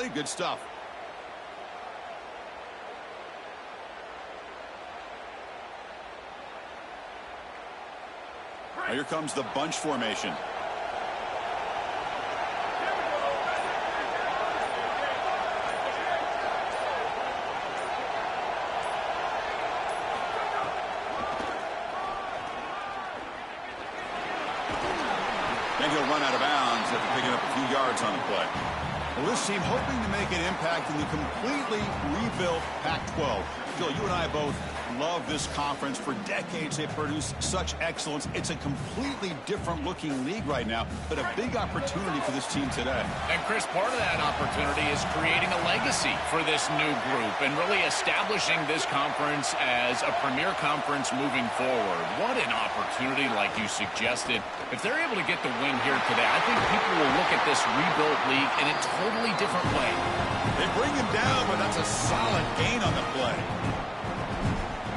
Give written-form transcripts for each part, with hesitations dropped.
played. Good stuff. Now here comes the bunch formation. And he'll run out of bounds after picking up a few yards on the play. Well, this team hoping to make an impact in the completely rebuilt Pac-12. Phil, you and I both love this conference. For decades, they've produced such excellence. It's a completely different-looking league right now, but a big opportunity for this team today. And, Chris, part of that opportunity is creating a legacy for this new group and really establishing this conference as a premier conference moving forward. What an opportunity, like you suggested. If they're able to get the win here today, I think people will look at this rebuilt league in a totally different way. They bring him down, but that's a solid gain on the play.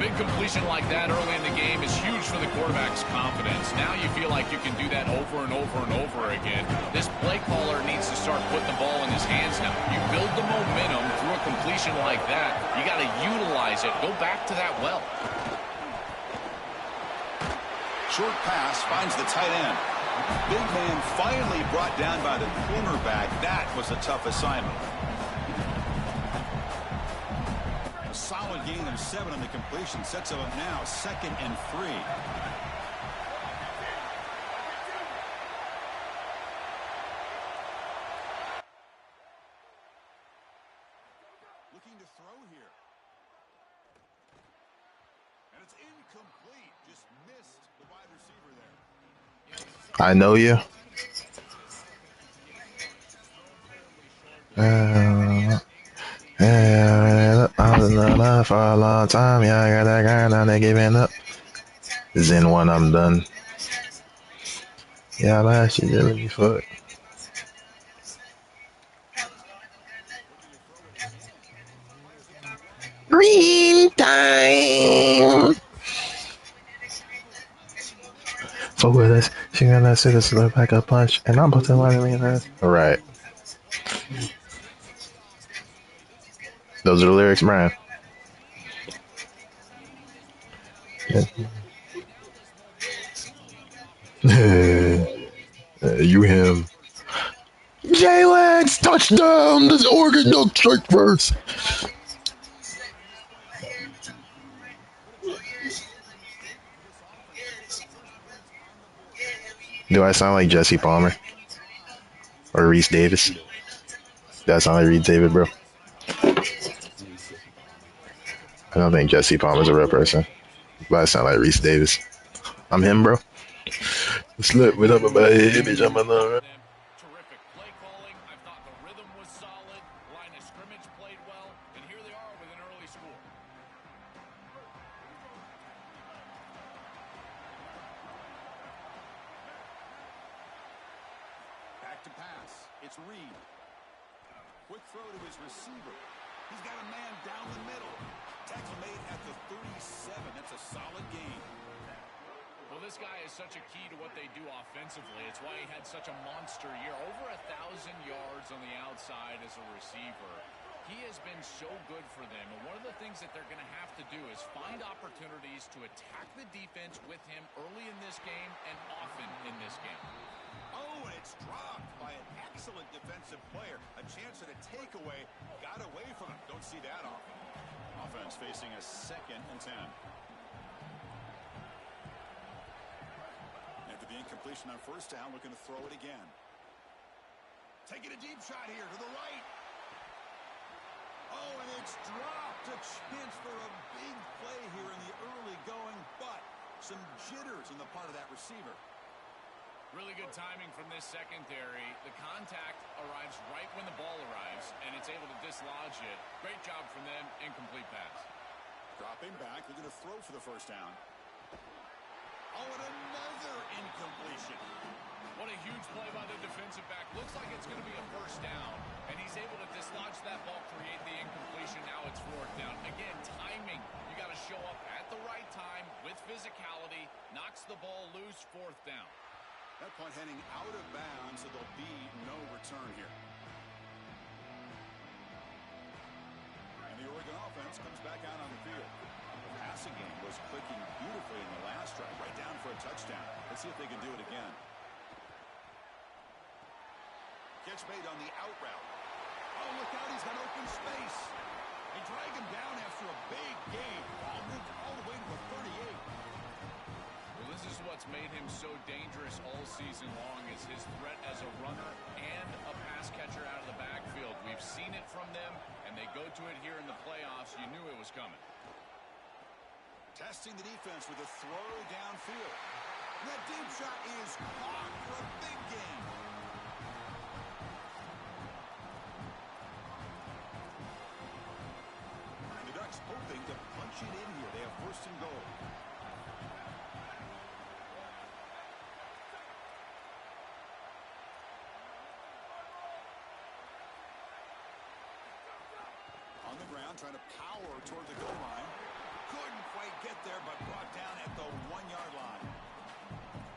Big completion like that early in the game is huge for the quarterback's confidence. Now you feel like you can do that over and over and over again. This play caller needs to start putting the ball in his hands now. You build the momentum through a completion like that. You got to utilize it. Go back to that well. Short pass finds the tight end. Big man finally brought down by the cornerback. That was a tough assignment. A solid gain of 7 on the completion. Sets them up now 2nd and 3. Looking to throw here. And it's incomplete. Just missed the wide receiver there. I know you. I was in love for a long time. Yeah, I got that guy and I'm giving up. Zen 1, I'm done. Yeah, last year did really fuck. Green time. Fuck with us. She gonna sit us look back a punch, and I'm putting money in her. All right. Those are the lyrics, Brian. You him. J-Legs touchdown. This Oregon Duck strike first. Do I sound like Jesse Palmer or Reese Davis? Do I sound like Reese Davis, bro? I don't think Jesse Palmer's a real person, but I sound like Reese Davis. I'm him, bro. Slip with up about bitch. I'm another. Terrific play calling. I thought the rhythm was solid. Line of scrimmage played well. And here they are with an early score. Back to pass. It's Reed. Quick throw to his receiver. He's got a man down the middle. Tackle made at the 37. That's a solid gain. Well, this guy is such a key to what they do offensively. It's why he had such a monster year. Over 1,000 yards on the outside as a receiver. He has been so good for them. And one of the things that they're going to have to do is find opportunities to attack the defense with him early in this game and often in this game. Oh, and it's dropped by an excellent defensive player. A chance at a takeaway. Got away from him. Don't see that often. Offense facing a 2nd and 10. After the incompletion on first down, looking to throw it again. Taking a deep shot here to the right. Oh, and it's dropped. A chance for a big play here in the early going, but some jitters on the part of that receiver. Really good timing from this secondary. The contact arrives right when the ball arrives, and it's able to dislodge it. Great job from them. Incomplete pass. Dropping back. They're going to throw for the first down. Oh, and another incompletion. What a huge play by the defensive back. Looks like it's going to be a first down, and he's able to dislodge that ball, create the incompletion. Now it's 4th down. Again, timing. You got to show up at the right time with physicality. Knocks the ball loose, 4th down. That punt heading out of bounds, so there'll be no return here. back out on the field. The passing game was clicking beautifully in the last drive, right down for a touchdown. Let's see if they can do it again. Catch made on the out route. Oh, look out, he's got open space. They drag him down after a big gain. Ball moved all the way to the 38. Well, this is what's made him so dangerous all season long, is his threat as a runner and a pass catcher out of the backfield. We've seen it from them, and they go to it here in the playoffs. You knew it was coming. Testing the defense with a throw downfield. That deep shot is caught for a big gain. And the Ducks hoping to punch it in here. They have first and goal. On the ground, trying to power toward the goal line. Couldn't quite get there, but brought down at the 1-yard line.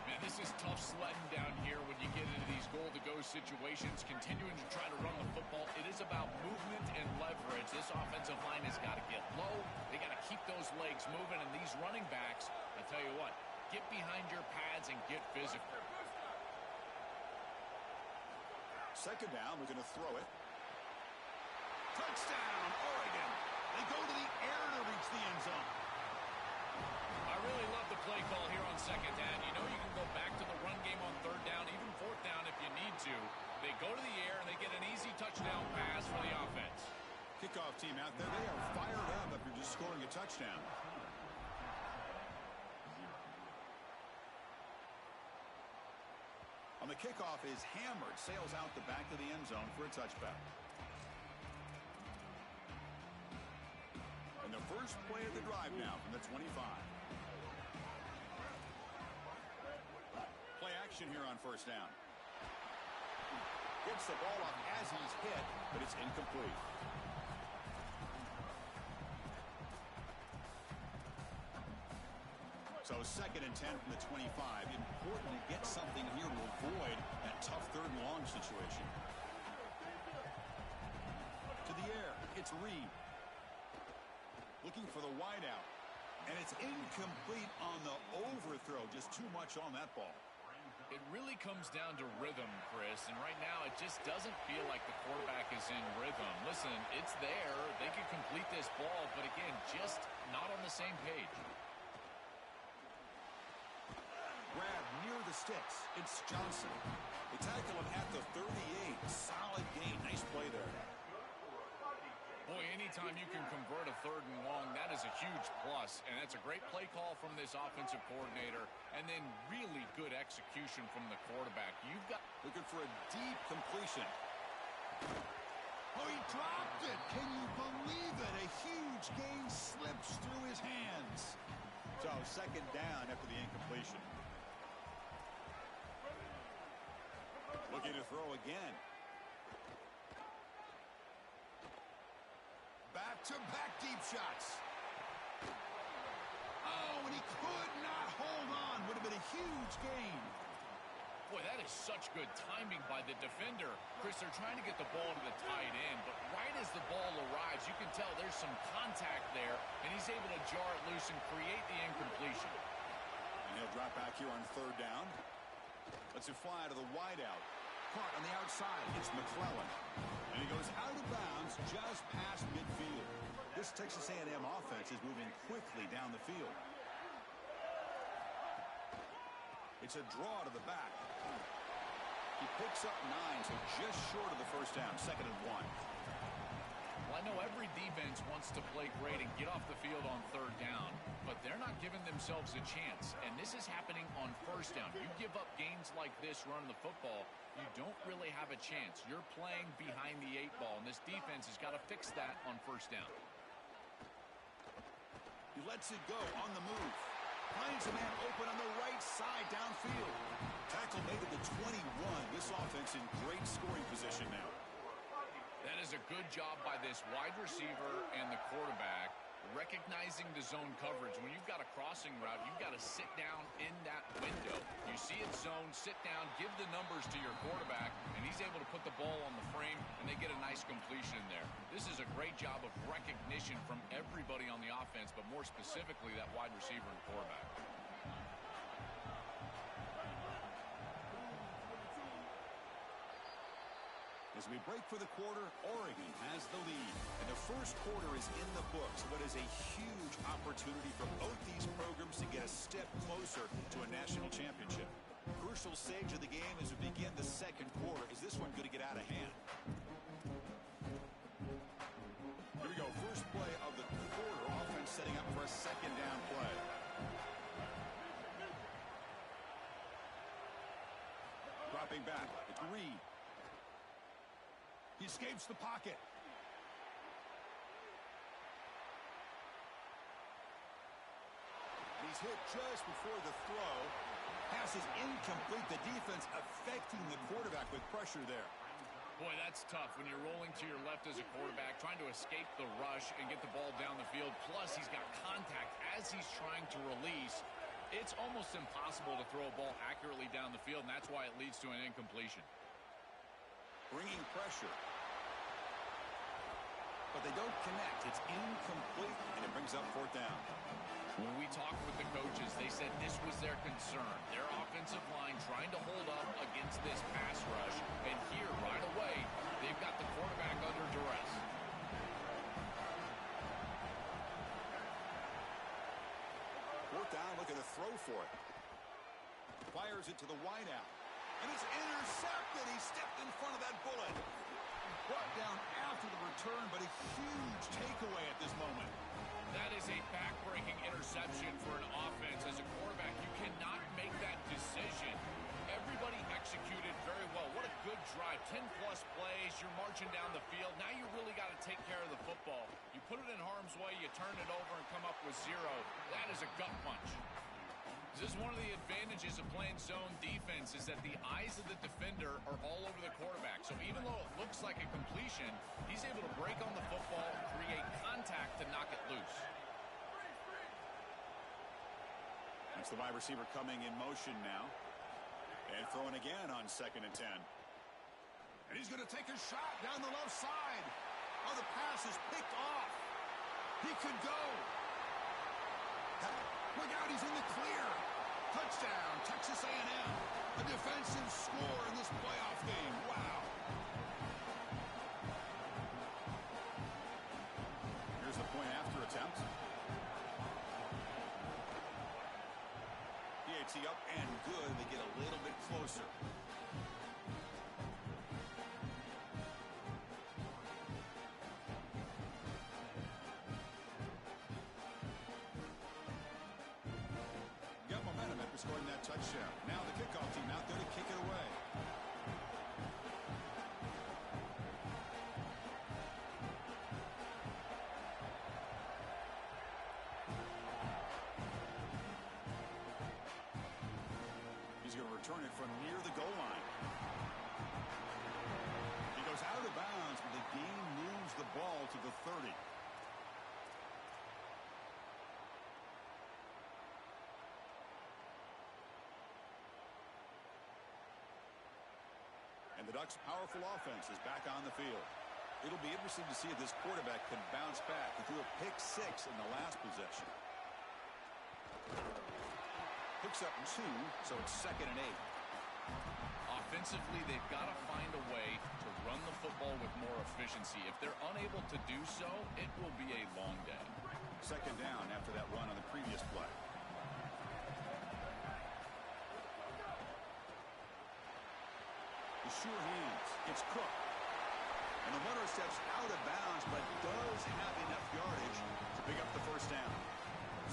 Man, this is tough sledding down here when you get into these goal-to-go situations, continuing to try to run the football. It is about movement and leverage. This offensive line has got to get low. They got to keep those legs moving, and these running backs, I tell you what, get behind your pads and get physical. Second down, we're going to throw it. Touchdown, Oregon. They go to the air to reach the end zone. I really love the play call here on second down. You know you can go back to the run game on third down, even fourth down if you need to. They go to the air, and they get an easy touchdown pass for the offense. Kickoff team out there, they are fired up after just scoring a touchdown. On the kickoff is hammered, sails out the back of the end zone for a touchback. And the first play of the drive now from the 25. Play action here on first down. Gets the ball up as he's hit, but it's incomplete. So second and 10 from the 25. Important to get something here to avoid that tough third and long situation. To the air, it's Reed. Looking for the wideout. And it's incomplete on the overthrow. Just too much on that ball. It really comes down to rhythm, Chris, and right now it just doesn't feel like the quarterback is in rhythm. Listen, it's there. They can complete this ball, but again, just not on the same page. Grab near the sticks. It's Johnson. They tackle him at the 38. Solid gain. Nice play there. Boy, anytime you can convert a third and long, that is a huge plus. And that's a great play call from this offensive coordinator. And then really good execution from the quarterback. You've got... Looking for a deep completion. Oh, he dropped it. Can you believe it? A huge gain slips through his hands. So second down after the incompletion. Looking to throw again. Back-to-back deep shots. Oh, and he could not hold on. Would have been a huge gain. Boy, that is such good timing by the defender. Chris, they're trying to get the ball to the tight end, but right as the ball arrives, you can tell there's some contact there, and he's able to jar it loose and create the incompletion. And he'll drop back here on third down. Lets it fly to the wideout. Caught on the outside. It's McClellan. And he goes out of bounds just past midfield. This Texas A&M offense is moving quickly down the field. It's a draw to the back. He picks up 9, so just short of the first down. Second and 1. Well, I know every defense wants to play great and get off the field on third down, but they're not giving themselves a chance. And this is happening on first down. You give up gains like this running the football, you don't really have a chance. You're playing behind the 8 ball, and this defense has got to fix that on first down. He lets it go on the move. Finds a man open on the right side downfield. Tackle made at the 21. This offense in great scoring position now. That is a good job by this wide receiver and the quarterback. recognizing the zone coverage. When you've got a crossing route, you've got to sit down in that window. You see it zone, sit down, give the numbers to your quarterback, and he's able to put the ball on the frame, and they get a nice completion in there. This is a great job of recognition from everybody on the offense, but more specifically that wide receiver and quarterback. As we break for the quarter, Oregon has the lead. And the first quarter is in the books. What is a huge opportunity for both these programs to get a step closer to a national championship. Crucial stage of the game as we begin the second quarter. Is this one going to get out of hand? Here we go. First play of the quarter. Offense setting up for a second down play. Dropping back. It's Reed. He escapes the pocket. He's hit just before the throw. Pass is incomplete. The defense affecting the quarterback with pressure there. Boy, that's tough when you're rolling to your left as a quarterback, trying to escape the rush and get the ball down the field. Plus, he's got contact as he's trying to release. It's almost impossible to throw a ball accurately down the field, and that's why it leads to an incompletion. Bringing pressure. But they don't connect. It's incomplete, and it brings up fourth down. When we talked with the coaches, they said this was their concern. Their offensive line trying to hold up against this pass rush. And here, right away, they've got the quarterback under duress. Fourth down, looking to throw for it. Fires it to the wideout. And it's intercepted. He stepped in front of that bullet. Brought down after the return, but a huge takeaway at this moment. That is a back-breaking interception for an offense. As a quarterback, you cannot make that decision. Everybody executed very well. What a good drive. 10-plus plays. You're marching down the field. Now you really got to take care of the football. You put it in harm's way, you turn it over and come up with zero. That is a gut punch. This is one of the advantages of playing zone defense is that the eyes of the defender are all over the quarterback. So even though it looks like a completion, he's able to break on the football, create contact to knock it loose. That's the wide receiver coming in motion now. And throwing again on 2nd and 10. And he's going to take a shot down the left side. Oh, the pass is picked off. He could go. Look out, he's in the clear. Touchdown, Texas A&M. A defensive score in this playoff game. Wow. Here's the point after attempt. PAT up and good. They get a little bit closer. Scoring that touchdown. Now the kickoff team out there to kick it away. He's going to return it from near the goal line. He goes out of bounds, but the game moves the ball to the 30. And the Ducks' powerful offense is back on the field. It'll be interesting to see if this quarterback can bounce back. He threw a pick 6 in the last possession. Picks up 2, so it's 2nd and 8. Offensively, they've got to find a way to run the football with more efficiency. If they're unable to do so, it will be a long day. 2nd down after that run on the previous play. The sure hands. It's Cook. And the runner steps out of bounds, but does have enough yardage to pick up the first down.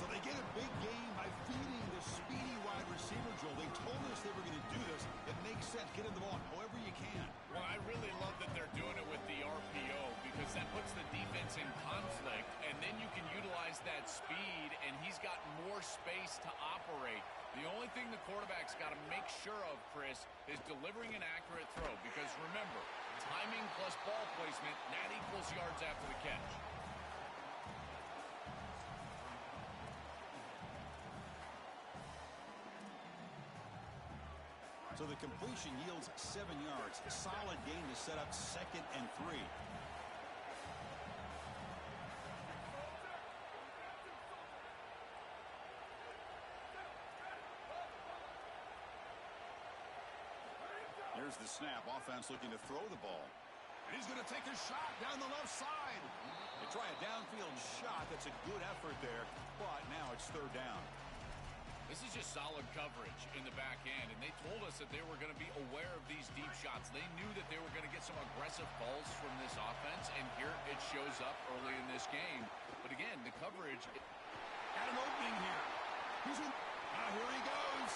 So they get a big gain by feeding the speedy wide receiver, Joel. They told us they were going to do this. It makes sense. Get him the ball however you can. Well, I really love that they're doing it with the RPO because that puts the defense in conflict, and then you can utilize that speed, and he's got more space to operate. The only thing the quarterback's got to make sure of, Chris, is delivering an accurate throw because, remember, timing plus ball placement, that equals yards after the catch. So the completion yields 7 yards. Solid gain to set up 2nd and 3. Here's the snap. Offense looking to throw the ball. And he's going to take a shot down the left side. They try a downfield shot. That's a good effort there. But now it's 3rd down. This is just solid coverage in the back end, and they told us that they were going to be aware of these deep shots. They knew that they were going to get some aggressive calls from this offense, and here it shows up early in this game. But again, the coverage... Got an opening here. Here he goes.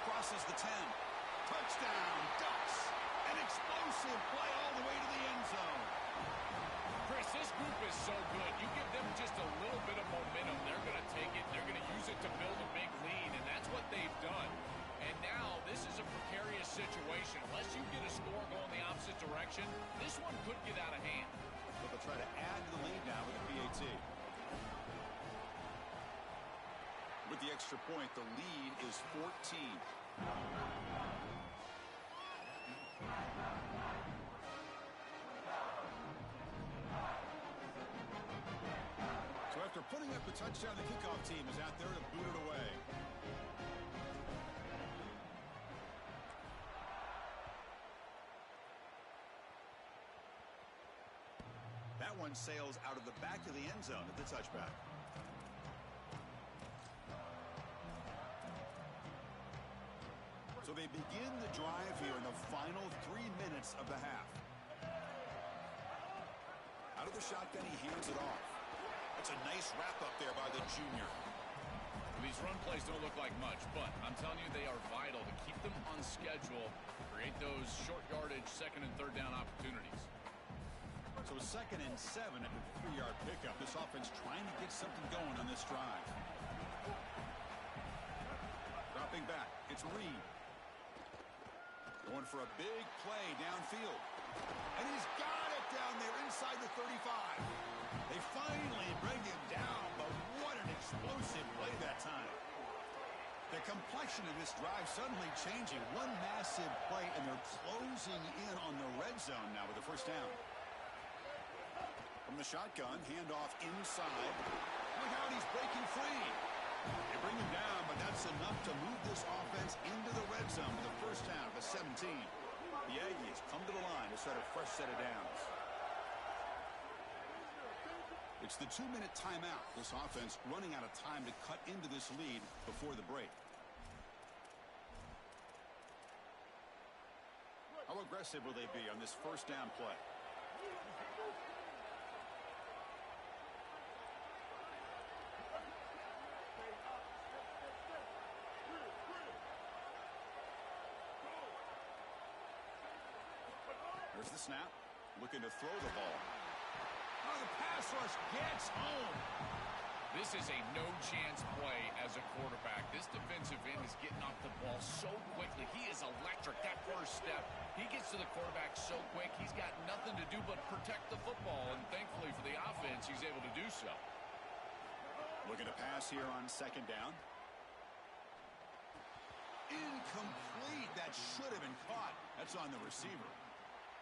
Crosses the 10. Touchdown. Ducks. An explosive play all the way to the end zone. Chris, this group is so good. You give them just a little bit of momentum, they're going to take it. They're going to use it to build a big lead, and that's what they've done. And now this is a precarious situation. Unless you get a score going the opposite direction, this one could get out of hand. But they'll try to add to the lead now with a PAT. With the extra point, the lead is 14. So after putting up the touchdown, the kickoff team is out there to boot it away. That one sails out of the back of the end zone at the touchback. So they begin the drive here in the final 3 minutes of the half. Out of the shotgun, he hands it off. That's a nice wrap up there by the junior. These run plays don't look like much, but I'm telling you they are vital to keep them on schedule, create those short yardage 2nd and 3rd down opportunities. So 2nd and 7 at the 3-yard pickup. This offense trying to get something going on this drive. Dropping back, it's Reed. Going for a big play downfield. And he's got it down there inside the 35. They finally bring him down, but what an explosive play that time. The complexion of this drive suddenly changing. One massive play, and they're closing in on the red zone now with the 1st down. From the shotgun, handoff inside. Look out, he's breaking free. They bring him down, but that's enough to move this offense into the red zone with the 1st down at the 17. The Aggies come to the line to start a fresh set of downs. It's the 2-minute timeout. This offense running out of time to cut into this lead before the break. How aggressive will they be on this 1st down play? There's the snap. Looking to throw the ball. Oh, the pass rush gets home. This is a no-chance play as a quarterback. This defensive end is getting off the ball so quickly. He is electric. That first step, he gets to the quarterback so quick. He's got nothing to do but protect the football, and thankfully for the offense, he's able to do so. Looking to pass here on 2nd down. Incomplete. That should have been caught. That's on the receiver.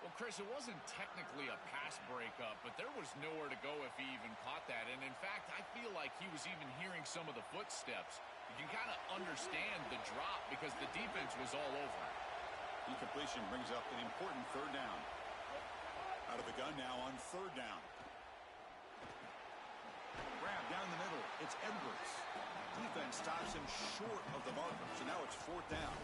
Well, Chris, it wasn't technically a pass breakup, but there was nowhere to go if he even caught that. And, in fact, I feel like he was even hearing some of the footsteps. You can kind of understand the drop because the defense was all over him. Incompletion brings up an important 3rd down. Out of the gun now on 3rd down. Grab down the middle. It's Edwards. Defense stops him short of the marker, so now it's 4th down.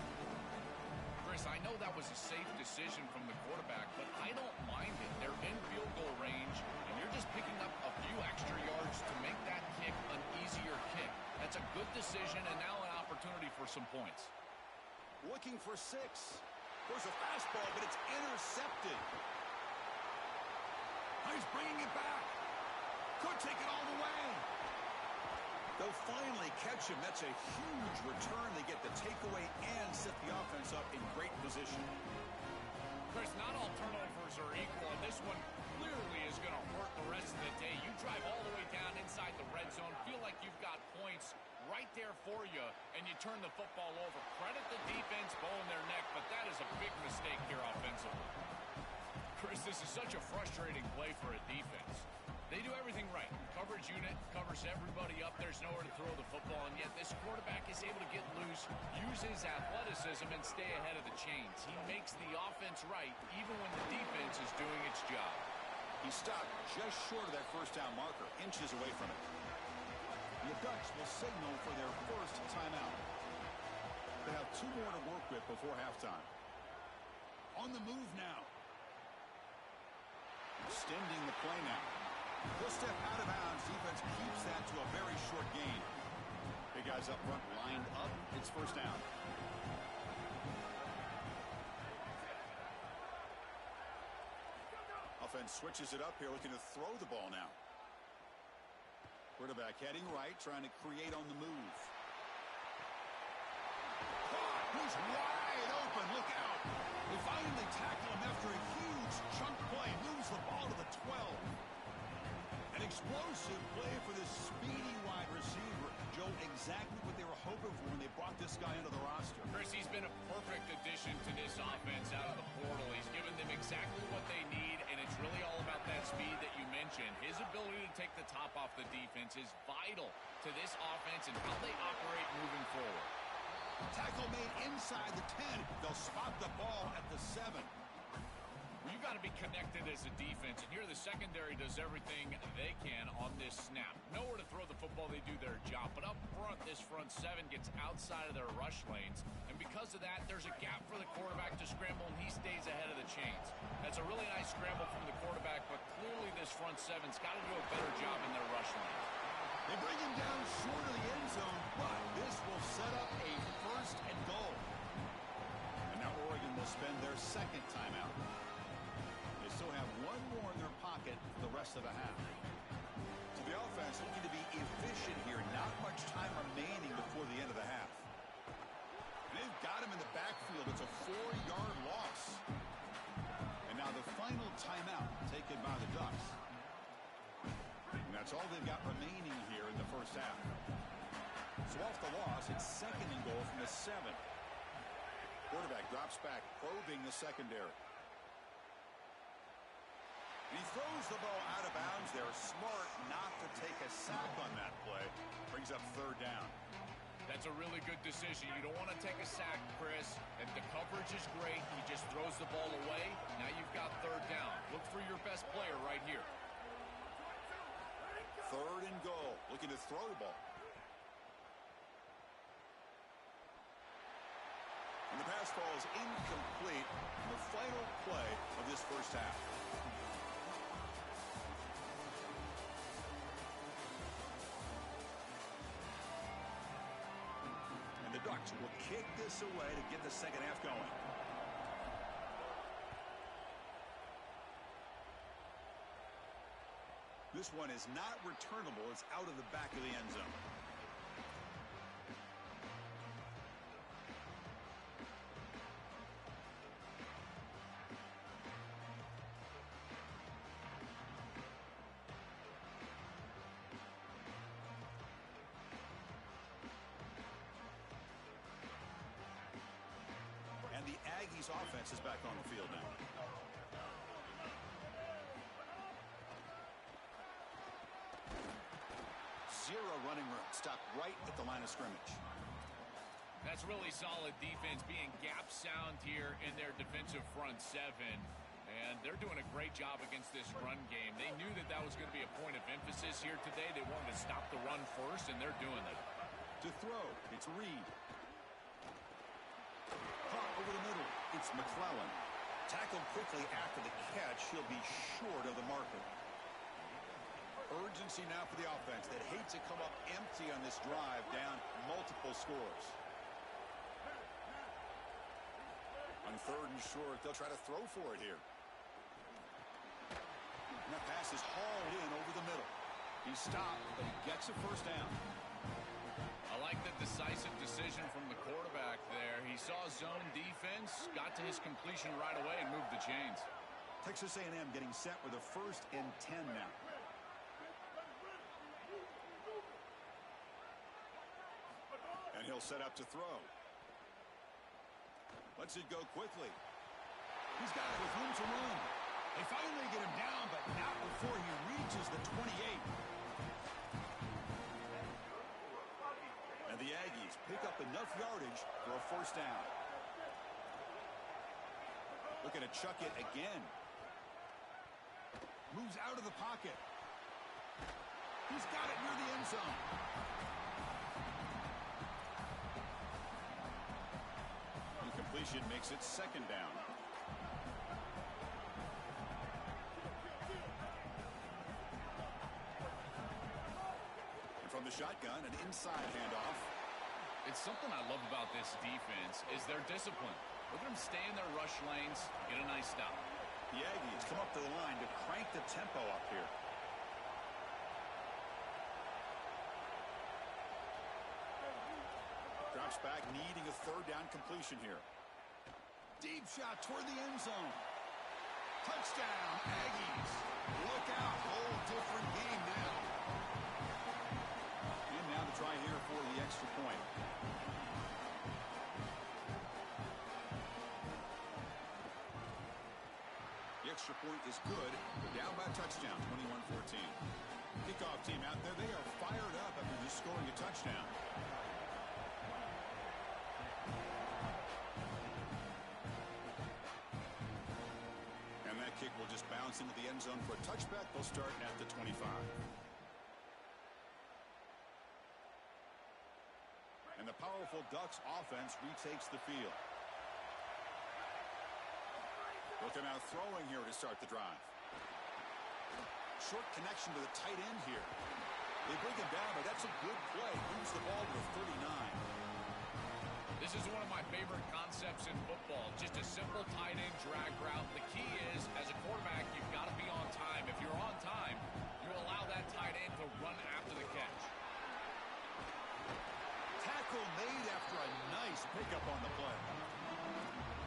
Chris, I know that was a safe decision from the quarterback, but I don't mind it. They're in field goal range, and you're just picking up a few extra yards to make that kick an easier kick. That's a good decision, and now an opportunity for some points. Looking for 6. There's a fastball, but it's intercepted. He's bringing it back. Could take it all the way. They'll finally catch him. That's a huge return. They get the takeaway and set the offense up in great position. Chris, not all turnovers are equal, and this one clearly is going to hurt the rest of the day. You drive all the way down inside the red zone, feel like you've got points right there for you, and and you turn the football over. Credit the defense bowing their neck, but that is a big mistake here offensively. Chris, this is such a frustrating play for a defense. They do everything right. Coverage unit covers everybody up. There's nowhere to throw the football, and yet this quarterback is able to get loose, use his athleticism, and stay ahead of the chains. He makes the offense right, even when the defense is doing its job. He stopped just short of that first down marker, inches away from it. The Ducks will signal for their first timeout. They have 2 more to work with before halftime. On the move now. Extending the play now. He'll step out of bounds. Defense keeps that to a very short gain. Big guys up front lined up. It's first down. Offense switches it up here, looking to throw the ball now. Quarterback heading right, trying to create on the move. He's wide open. Look out. They finally tackle him after a huge chunk play. Moves the ball to the 12. An explosive play for this speedy wide receiver. Joe, exactly what they were hoping for when they brought this guy into the roster. Chris, he's been a perfect addition to this offense out of the portal. He's given them exactly what they need, and it's really all about that speed that you mentioned. His ability to take the top off the defense is vital to this offense and how they operate moving forward. Tackle made inside the 10. They'll spot the ball at the 7. Well, you've got to be connected as a defense, and here the secondary does everything they can on this snap. Nowhere to throw the football, they do their job. But up front, this front 7 gets outside of their rush lanes, and because of that, there's a gap for the quarterback to scramble, and he stays ahead of the chains. That's a really nice scramble from the quarterback, but clearly this front 7's got to do a better job in their rush lanes. They bring him down short of the end zone, but this will set up a first and goal. And now Oregon will spend their second timeout. They still have 1 more in their pocket for the rest of the half. So the offense looking to be efficient here. Not much time remaining before the end of the half. And they've got him in the backfield. It's a 4-yard loss. And now the final timeout taken by the Ducks. And that's all they've got remaining here in the first half. So off the loss, it's second and goal from the 7. Quarterback drops back, probing the secondary. And he throws the ball out of bounds there. Smart not to take a sack on that play. Brings up 3rd down. That's a really good decision. You don't want to take a sack, Chris. And the coverage is great. He just throws the ball away. Now you've got 3rd down. Look for your best player right here. 3rd and goal. Looking to throw the ball. And the pass falls incomplete in the final play of this first half. And the Ducks will kick this away to get the second half going. This one is not returnable. It's out of the back of the end zone. And the Aggies offense is back on the field now. Zero running room. Stopped right at the line of scrimmage. That's really solid defense, being gap sound here in their defensive front 7. And they're doing a great job against this run game. They knew that that was going to be a point of emphasis here today. They wanted to stop the run first, and they're doing it. To throw, it's Reed. Caught over the middle, it's McClellan. Tackled quickly after the catch. He'll be short of the marker. Urgency now for the offense that hates to come up empty on this drive, down multiple scores. On 3rd and short, they'll try to throw for it here. And that pass is hauled in over the middle. He stopped, but he gets a first down. I like the decisive decision from the quarterback there. He saw zone defense, got to his completion right away, and moved the chains. Texas A&M getting set with a 1st and 10 now. And he'll set up to throw. Lets it go quickly. He's got it with room to run. They finally get him down, but not before he reaches the 28. And the Aggies pick up enough yardage for a first down. Looking to chuck it again. Moves out of the pocket. He's got it near the end zone. Incompletion makes it second down. And from the shotgun, an inside handoff. It's something I love about this defense is their discipline. Look at them stay in their rush lanes, get a nice stop. The Aggies come up to the line to crank the tempo up here. Drops back, needing a third down completion here. Deep shot toward the end zone. Touchdown, Aggies. Look out, whole different game now. And now to try here for the extra point. The extra point is good. They're down by a touchdown, 21-14. Kickoff team out there, they are fired up after just scoring a touchdown. And that kick will just bounce into the end zone for a touchback. They'll start at the 25. And the powerful Ducks offense retakes the field. Looking out throwing here to start the drive. Short connection to the tight end here. They bring him down, but that's a good play. Moves the ball to the 39. This is one of my favorite concepts in football. Just a simple tight end drag route. The key is, as a quarterback, you've got to be on time. If you're on time, you allow that tight end to run after the catch. Tackle made after a nice pickup on the play.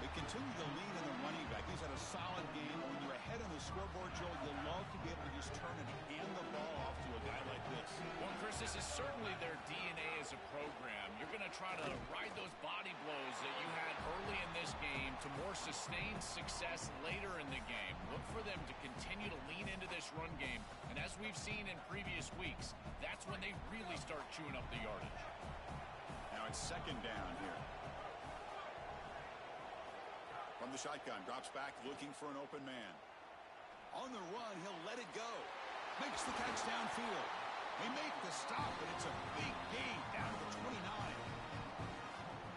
They continue to lean on the running back. He's had a solid game. When you're ahead on the scoreboard, Joel, you'll love to be able to just turn and hand the ball off to a guy like this. Well, Chris, this is certainly their DNA as a program. You're going to try to ride those body blows that you had early in this game to more sustained success later in the game. Look for them to continue to lean into this run game. And as we've seen in previous weeks, that's when they really start chewing up the yardage. Now it's second down here. From the shotgun, drops back looking for an open man. On the run, he'll let it go. Makes the catch downfield. They make the stop, but it's a big gain down to the 29.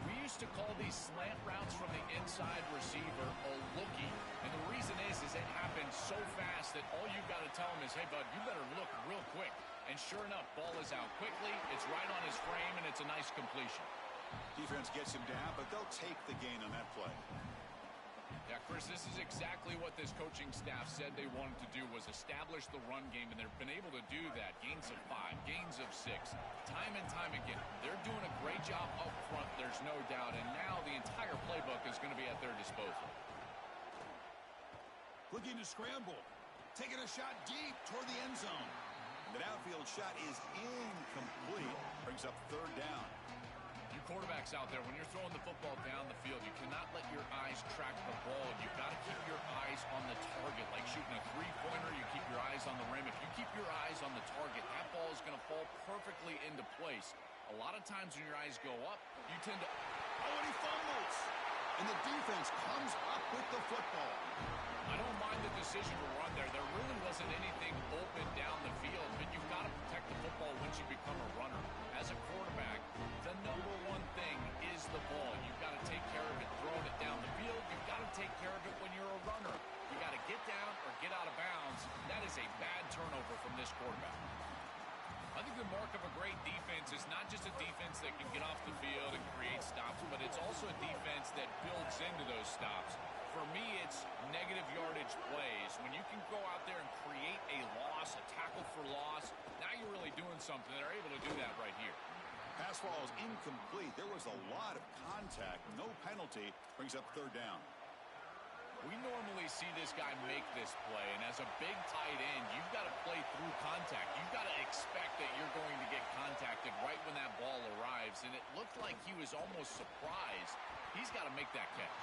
We used to call these slant routes from the inside receiver a lookie. And the reason is it happens so fast that all you've got to tell him is, hey, bud, you better look real quick. And sure enough, ball is out quickly. It's right on his frame, and it's a nice completion. Defense gets him down, but they'll take the gain on that play. Yeah, Chris, this is exactly what this coaching staff said they wanted to do, was establish the run game, and they've been able to do that. Gains of 5, gains of 6, time and time again. They're doing a great job up front, there's no doubt, and now the entire playbook is going to be at their disposal. Looking to scramble, taking a shot deep toward the end zone. The downfield shot is incomplete, brings up third down. You quarterbacks out there, when you're throwing the football down the field, you cannot let your eyes track the ball. You've got to keep your eyes on the target. Like shooting a three-pointer, you keep your eyes on the rim. If you keep your eyes on the target, that ball is going to fall perfectly into place. A lot of times when your eyes go up, you tend to... Oh, and he fumbles! And the defense comes up with the football. I don't mind the decision to run there. There really wasn't anything open down the field, but you've got to protect the football once you become a runner. As a quarterback, the number one thing is the ball. You've got to take care of it throwing it down the field. You've got to take care of it when you're a runner. You got to get down or get out of bounds. That is a bad turnover from this quarterback. I think the mark of a great defense is not just a defense that can get off the field and create stops, but it's also a defense that builds into those stops. For me, it's negative yardage plays. When you can go out there and create a loss, a tackle for loss, now you're really doing something. They're able to do that right here. Pass ball is incomplete. There was a lot of contact. No penalty. Brings up third down. We normally see this guy make this play, and as a big tight end, you've got to play through through contact. You've got to expect that you're going to get contacted right when that ball arrives, and it looked like he was almost surprised. He's got to make that catch.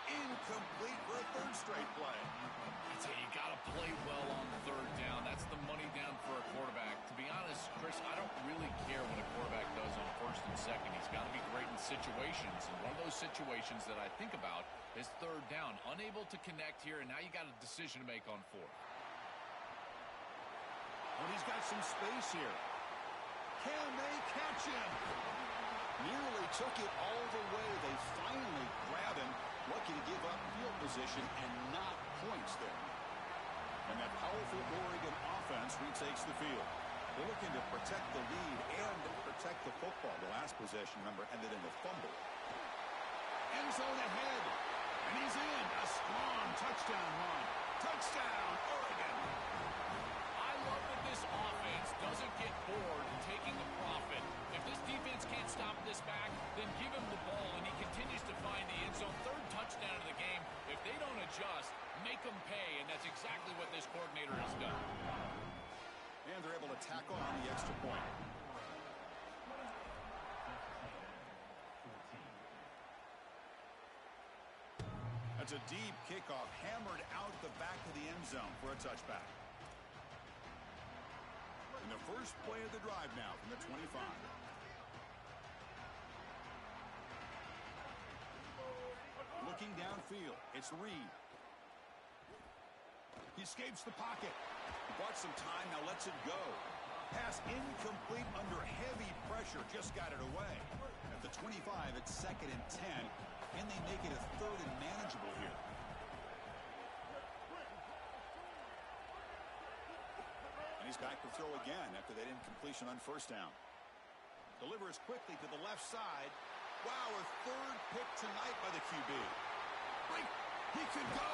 Incomplete for a third straight play. I tell you, you got to play well on third down. That's the money down for a quarterback. To be honest, Chris, I don't really care what a quarterback does on first and second. He's got to be great in situations, and one of those situations that I think about is third down. Unable to connect here, and now you got a decision to make on fourth. But he's got some space here. Can they catch him? Nearly took it all the way. They finally grab him. Lucky to give up field position and not points there. And that powerful Oregon offense retakes the field. They're looking to protect the lead and protect the football. The last possession, remember, ended in a fumble. End zone ahead. And he's in. A strong touchdown run. Touchdown, Oregon. I love that this offense doesn't get bored taking the profit. If this defense can't stop this back, then give him the ball, and he continues to find the end zone. Third touchdown of the game. If they don't adjust, make them pay, and that's exactly what this coordinator has done. And they're able to tackle on the extra point. That's a deep kickoff, hammered out the back of the end zone for a touchback. And the first play of the drive now from the 25. Looking downfield, it's Reed. He escapes the pocket. He bought some time, now lets it go. Pass incomplete under heavy pressure, just got it away. At the 25, it's 2nd and 10, and they make it a 3rd and manageable here. And he's back to throw again after that incompletion on first down. Delivers quickly to the left side. Wow, a 3rd pick tonight by the QB. He could go.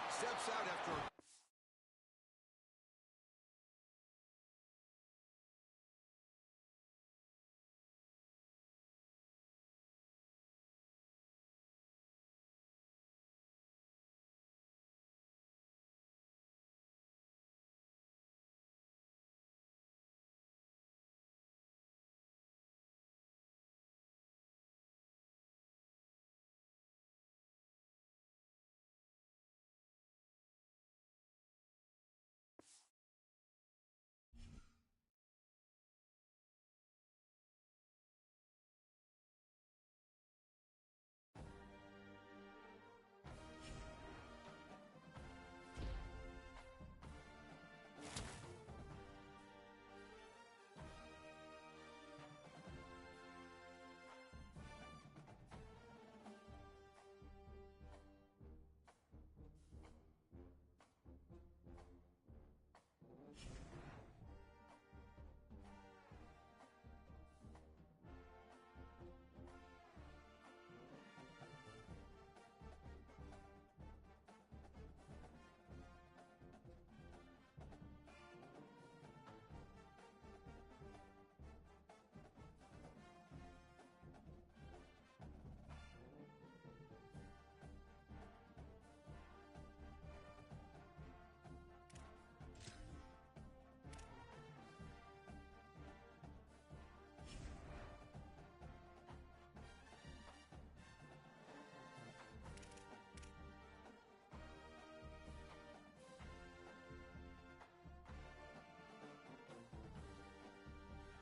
Steps out after a